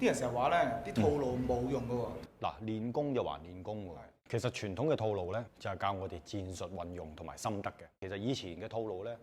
啲人成日話咧，啲套路冇用嘅喎。嗱，練功就還練功喎。其實傳統嘅套路咧，就係教我哋戰術運用同埋心得嘅。其實以前嘅套路咧，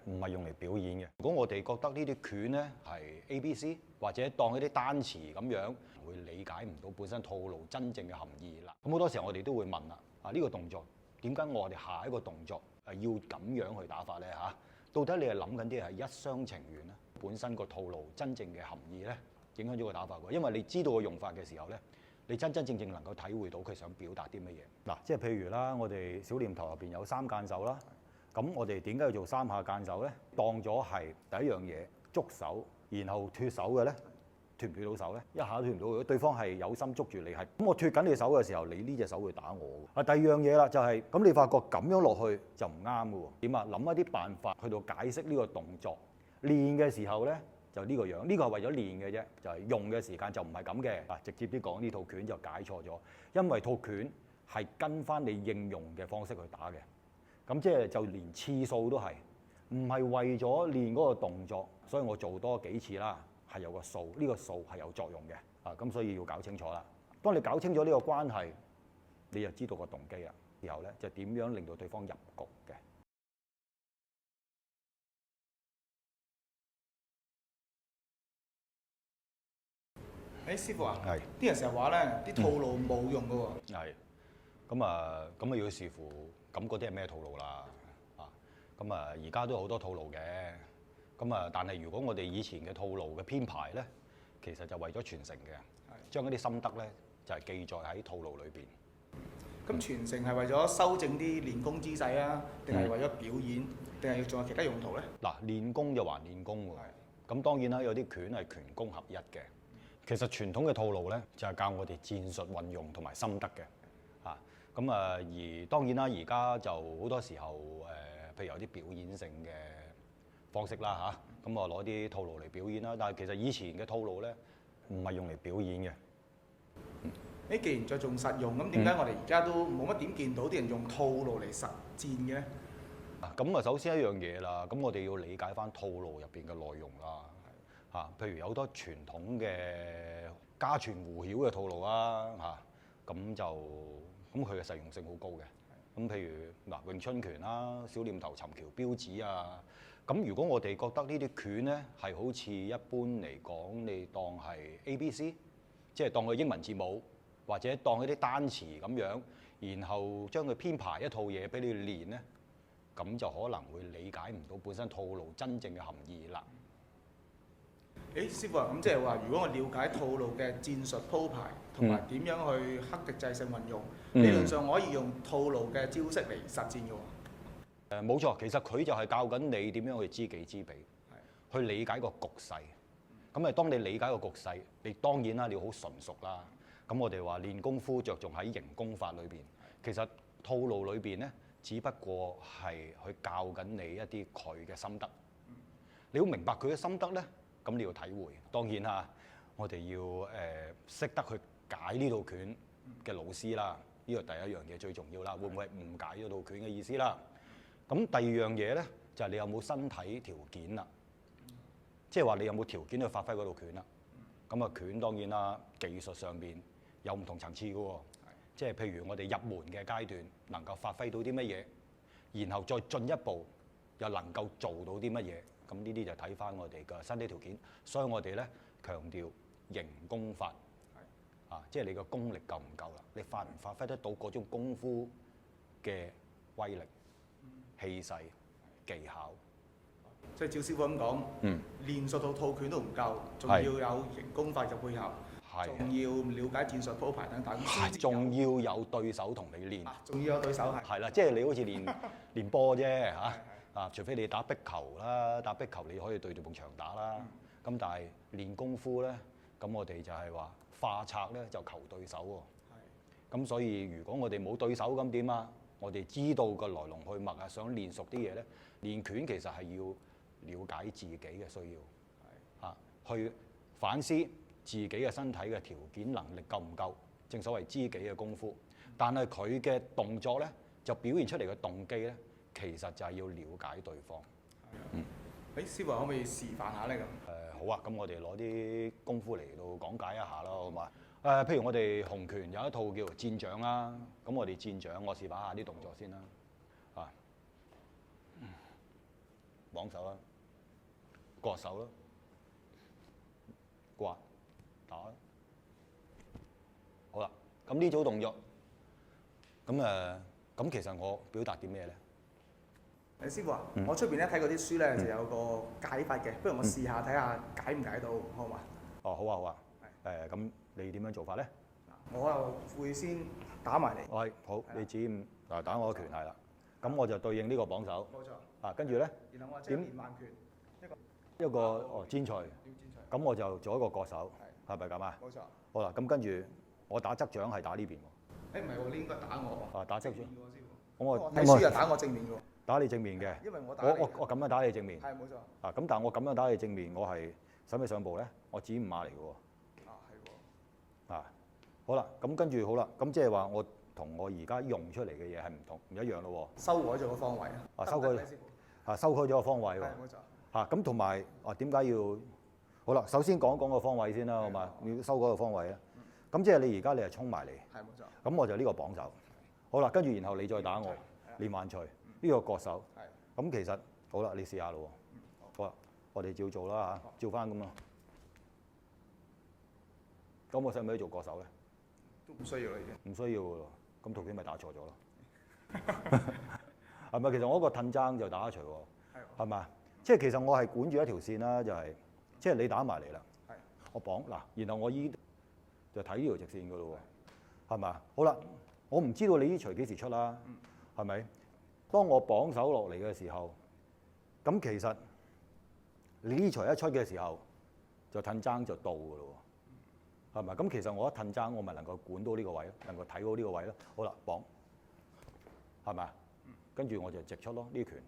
唔係用嚟表演嘅。如果我哋覺得呢啲拳咧係 ABC， 或者當一啲單詞咁樣，會理解唔到本身套路真正嘅含義啦。咁好多時候我哋都會問啦，呢個動作點解我哋下一個動作要咁樣去打法咧嚇？到底你係諗緊啲係一廂情願咧？本身個套路真正嘅含義咧，影響咗個打法㗎。因為你知道個用法嘅時候咧，你真正能夠體會到佢想表達啲乜嘢。嗱，即係譬如啦，我哋小念頭入邊有3間手啦，咁我哋點解要做3下間手咧？當咗係第一樣嘢捉手，然後脱手嘅咧，脱唔脱到手咧？一下都脱唔到。如果對方係有心捉住你，係咁我脱緊你手嘅時候，你呢隻手會打我㗎。第二樣嘢啦，就係咁你發覺咁樣落去就唔啱㗎喎。點啊？諗一啲辦法去到解釋呢個動作。練嘅時候咧就呢個樣，呢個係為咗練嘅啫，就係用嘅時間就唔係咁嘅。直接啲講，呢套拳就解錯咗，因為套拳係跟翻你應用嘅方式去打嘅。咁即係就連次數都係，唔係為咗練嗰個動作，所以我做多幾次啦，係有個數，呢個數係有作用嘅。咁所以要搞清楚啦。當你搞清楚呢個關係，你就知道個動機啦。然後咧就點樣令到對方入局嘅。師傅啊，係啲人成日話咧，啲套路冇用嘅喎。係，咁啊要視乎咁嗰啲係咩套路啦。咁而家都有好多套路嘅。但係如果我哋以前嘅套路嘅編排咧，其實就為咗傳承嘅，將一啲心得咧就係記載喺套路裏邊。咁傳承係為咗修正啲練功姿勢啊，定係為咗表演，定係仲有其他用途咧？嗱，練功就還練功喎。咁當然啦，有啲拳係拳功合一嘅。其實傳統嘅套路咧，就係教我哋戰術運用同埋心得嘅。而當然啦，而家就好多時候譬如有啲表演性嘅方式啦嚇，咁攞啲套路嚟表演啦。但係其實以前嘅套路咧，唔係用嚟表演嘅。既然着重實用，咁點解我哋而家都冇乜點見到啲人用套路嚟實戰嘅咧？咁首先一樣嘢啦，咁我哋要理解翻套路入邊嘅內容啦。譬如有好多傳統嘅家傳戶曉嘅套路啦，咁佢嘅實用性好高嘅。咁譬如詠春拳啦、小念頭、尋橋標指啊，咁如果我哋覺得呢啲拳咧係好似一般嚟講，你當係 ABC， 即係當佢英文字母，或者當一啲單詞咁樣，然後將佢編排一套嘢俾你練咧，咁就可能會理解唔到本身套路真正嘅含義啦。師傅啊，咁即係話，如果我了解套路嘅戰術鋪排同埋點樣去克敵制勝運用，理論上我可以用套路嘅招式嚟實戰嘅喎。冇錯，其實佢就係教緊你點樣去知己知彼，去理解個局勢。咁當你理解個局勢，你當然啦，你要好純熟啦。咁我哋話練功夫着重喺形功法裏邊，其實套路裏邊咧，只不過係去教緊你一啲佢嘅心得。你要明白佢嘅心得咧，咁你要體會。當然啦，我哋要識得去解呢套拳嘅老師啦，呢個第一樣嘢最重要啦。會唔會誤解咗套拳嘅意思啦？咁第二樣嘢咧，就係你有冇身體條件啦，即係話你有冇條件去發揮嗰套拳啦。咁拳當然啦，技術上邊有唔同層次嘅喎，即係譬如我哋入門嘅階段能夠發揮到啲乜嘢，然後再進一步又能夠做到啲乜嘢，咁呢啲就睇翻我哋嘅身體條件。所以我哋咧強調形功法，即係你個功力夠唔夠啦？你發唔發揮得到嗰種功夫嘅威力、氣勢、技巧？即係照師傅咁講，練熟到套拳都唔夠，仲要有形功法嘅配合，仲要了解戰術鋪排等等，仲要有對手同你練，仲要有對手係啦，即係你好似練波啫嚇，除非你打壁球啦，打壁球你可以對住埲牆打啦。咁但係練功夫咧，咁我哋就係話化策咧就求對手喎。咁所以如果我哋冇對手咁點啊？我哋知道個來龍去脈啊，想練熟啲嘢咧，練拳其實係要了解自己嘅需要，去反思自己嘅身體嘅條件能力夠唔夠，正所謂知己嘅功夫。但係佢嘅動作咧，就表現出嚟嘅動機咧，其實就係要了解對方。師傅可唔可以示範下咧咁？好啊，咁我哋攞啲功夫嚟到講解一下咯，好嘛？譬如我哋洪拳有一套叫做箭掌啦，咁我哋箭掌我示範下啲動作先啦，啊，綁手啦，割手啦，刮打啦，好啦，咁呢組動作，咁其實我表達啲咩咧？師傅啊，我出邊咧睇嗰啲書咧就有個解法嘅，不如我試下睇下解唔解到，好嘛？哦，好啊，好啊。咁你點樣做法咧？我又會先打埋嚟。係好，你指嗱打我一拳係啦，咁我就對應呢個綁手。冇錯。啊，跟住咧，然後我即係連環拳一個肩捶，咁我就做一個割手，係咪咁啊？冇錯。好啦，咁跟住我打側掌係打呢邊喎。唔係喎，你應該打我喎。打側掌。咁我睇書又打我正面嘅喎。打你正面嘅。因為我打我咁樣打你正面。係冇錯。啊，咁但係我咁樣打你正面，我係使唔使上步咧？我指5碼嚟嘅喎。係喎。啊，好啦，咁跟住好啦，咁即係話我同我而家用出嚟嘅嘢係唔一樣咯喎。修改咗個方位啊！修改咗個方位喎。係冇錯。嚇，咁同埋點解要？好啦，首先講講個方位先啦，好嘛？要修改個方位啊。咁即係你而家你係衝埋嚟。係冇錯。咁我就呢個綁手。好啦，跟住然後你再打我，連環捶，呢個割手。係。咁其實好啦，你試下咯喎。好啦，我哋照做啦嚇，照翻咁咯。咁我使唔使做割手咧？都唔需要啦，已經。唔需要嘅咯。咁圖片咪打錯咗咯。係咪？其實我嗰個褪踭就打得除喎。係嘛？即係其實我係管住一條線啦，就係即係你打埋嚟啦。係。我綁嗱，然後我就睇呢條直線嘅咯喎。係咪？好啦，我唔知道你呢錘幾時出啦。係咪？當我綁手落嚟嘅時候，咁其實你呢錘一出嘅時候，就褪踭就到嘅咯喎。係咪？咁其實我一褪踭，我咪能夠管到呢個位咯，能夠睇到呢個位咯。好啦，綁，係咪啊？跟住我就直出咯，呢拳。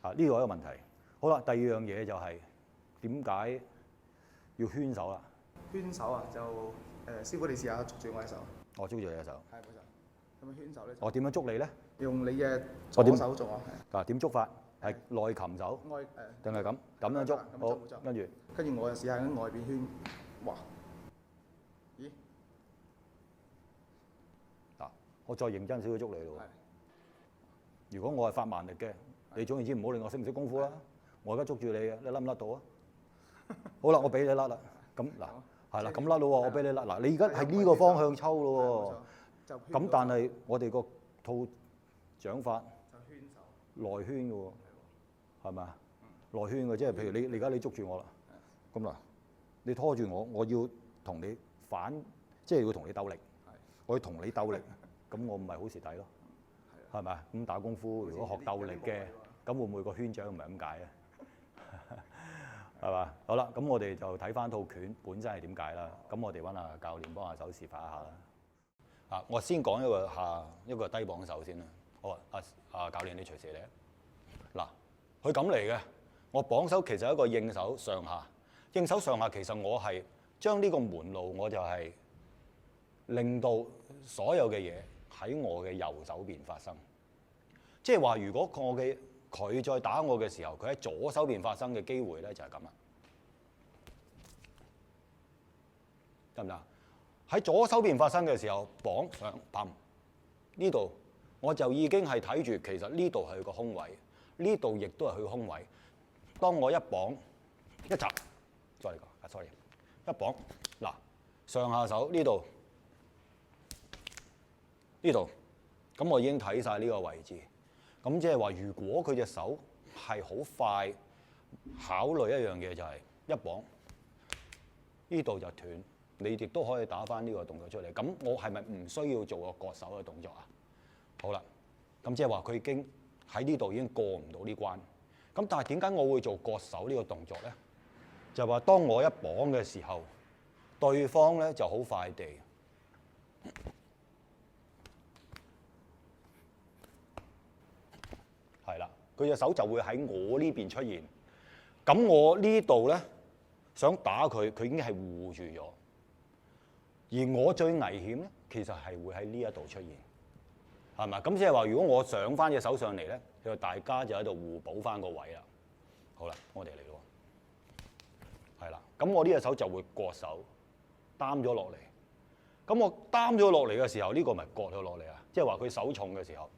啊，呢個一個問題。好啦，第二樣嘢就係點解要圈手啦？圈手啊，就師傅你試下捉住我隻手。我捉住你隻手。係冇錯。咁樣圈手咧？我點樣捉你咧？用你嘅左手做啊。嗱，點捉法？係內擒手。定係咁樣捉？好，跟住。跟住我就試下喺外邊圈。哇！咦？嗱，我再認真少少捉你咯。如果我係發蠻力嘅，你總言之唔好理我識唔識功夫啦。我而家捉住你嘅，你甩唔甩到啊？好啦，我俾你甩啦。咁嗱，係啦，咁甩咯喎，我俾你甩。嗱，你而家係呢個方向抽咯喎。咁但係我哋個套掌法內圈嘅喎，係咪啊？內圈嘅，即係譬如你而家你捉住我啦，咁嗱，你拖住我，我要同你反，即係要同你鬥力。我要同你鬥力，咁我唔係好蝕底咯。係咪？咁打功夫如果學鬥力嘅，咁會唔會個圈掌唔係咁解啊？係嘛？好啦，咁我哋就睇翻套拳本身係點解啦。咁我哋揾下教練幫下手示範一下啦。啊，我先講一個低綁手先啦。好啊，教練你隨時嚟啊。嗱，佢咁嚟嘅，我綁手其實係一個應手上下。應手上下其實我係將呢個門路，我就係令到所有嘅嘢喺我嘅右手邊發生，即係話如果佢再打我嘅時候，佢喺左手邊發生嘅機會咧就係咁啦，得唔得？喺左手邊發生嘅時候，綁上砰呢度，我就已經係睇住，其實呢度係個空位，呢度亦都係佢個空位。當我一綁一集，再嚟講，sorry， 一綁嗱上下手呢度。呢度，咁我已經睇晒呢個位置，咁即係話，如果佢隻手係好快考慮一樣嘢，就係一綁呢度就斷，你亦都可以打返呢個動作出嚟。咁我係咪唔需要做個割手嘅動作啊？好啦，咁即係話佢已經喺呢度已經過唔到呢關。咁但係點解我會做割手呢個動作咧？就係話當我一綁嘅時候，對方咧就好快地。係啦，佢隻手就會喺我呢邊出現。咁我呢度咧想打佢，佢已經係護住咗。而我最危險咧，其實係會喺呢一度出現，係咪？咁即係話，如果我上翻隻手上嚟咧，就大家就喺度互補翻個位啦。好啦，我哋嚟咯。咁我呢隻手就會割手擔咗落嚟。咁我擔咗落嚟嘅時候，呢個咪割咗落嚟啊！即係話佢手重嘅時候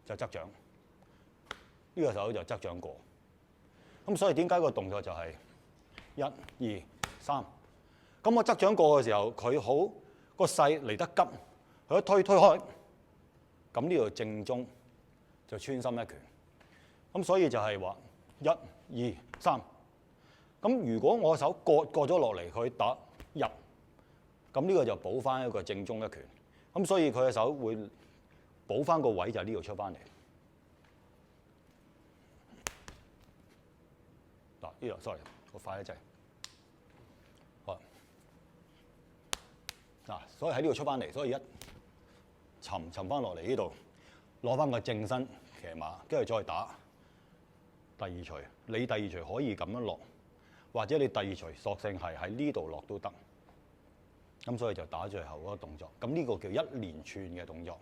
就側掌，呢個手就側掌過。咁所以點解個動作就係1、2、3？咁我側掌過嘅時候，佢好個勢嚟得急，佢一推開，咁呢度正中就穿心一拳。咁所以就係話1、2、3。咁如果我手割咗落嚟，佢打入，咁呢個就補翻一個正中一拳。咁所以佢嘅手會補翻個位就係呢度出翻嚟。嗱，呢度 sorry， 我快一滯。好嗱，所以喺呢度出翻嚟，所以一沉翻落嚟呢度，攞翻個正身騎馬，跟住再打第二錘。你第二錘可以咁樣落，或者你第二錘索性係喺呢度落都得。咁所以就打最後嗰個動作。咁呢個叫一連串嘅動作。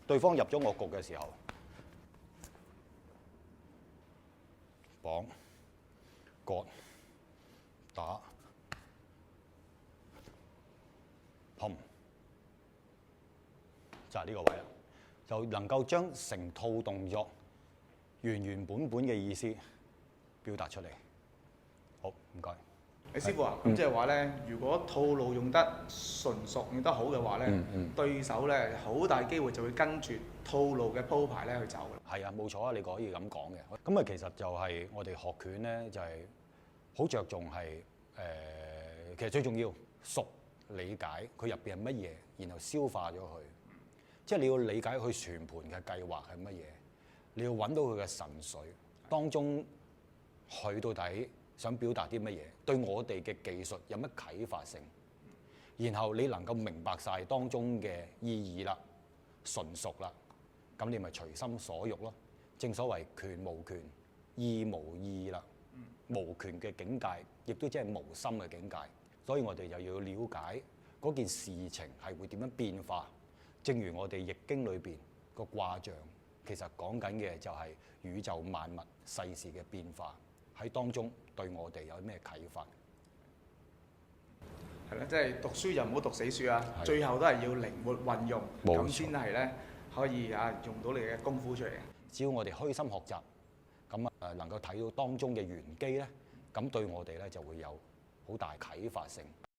對方入咗我局嘅時候，綁、割、打、砰，就係呢個位啦，就能夠將成套動作原本嘅意思表達出嚟。好，唔該。師傅啊，咁即係話咧，如果套路用得純熟、用得好嘅話咧，對手咧好大機會就會跟住套路嘅鋪排咧去走嘅。係啊，冇錯啊，你可以咁講嘅。咁啊，其實就係我哋學拳咧，就係好着重係其實最重要熟理解佢入邊係乜嘢，然後消化咗佢。即係你要理解佢全盤嘅計劃係乜嘢，你要揾到佢嘅神髓當中，佢到底想表達啲乜嘢，對我哋嘅技術有乜啟發性，然後你能夠明白晒當中嘅意義啦、純熟啦，咁你咪隨心所欲咯。正所謂拳無拳，意無意啦，無權嘅境界，亦都即係無心嘅境界。所以我哋就要了解嗰件事情係會點樣變化。正如我哋易經裏邊個卦象，其實講緊嘅就係宇宙萬物世事嘅變化。喺當中對我哋有咩啟發？係啦，即係讀書就唔好讀死書啊！最後都係要靈活運用，咁先係咧可以用到你嘅功夫出嚟嘅。只要我哋虛心學習，咁能夠睇到當中嘅玄機咧，咁對我哋咧就會有好大啟發性。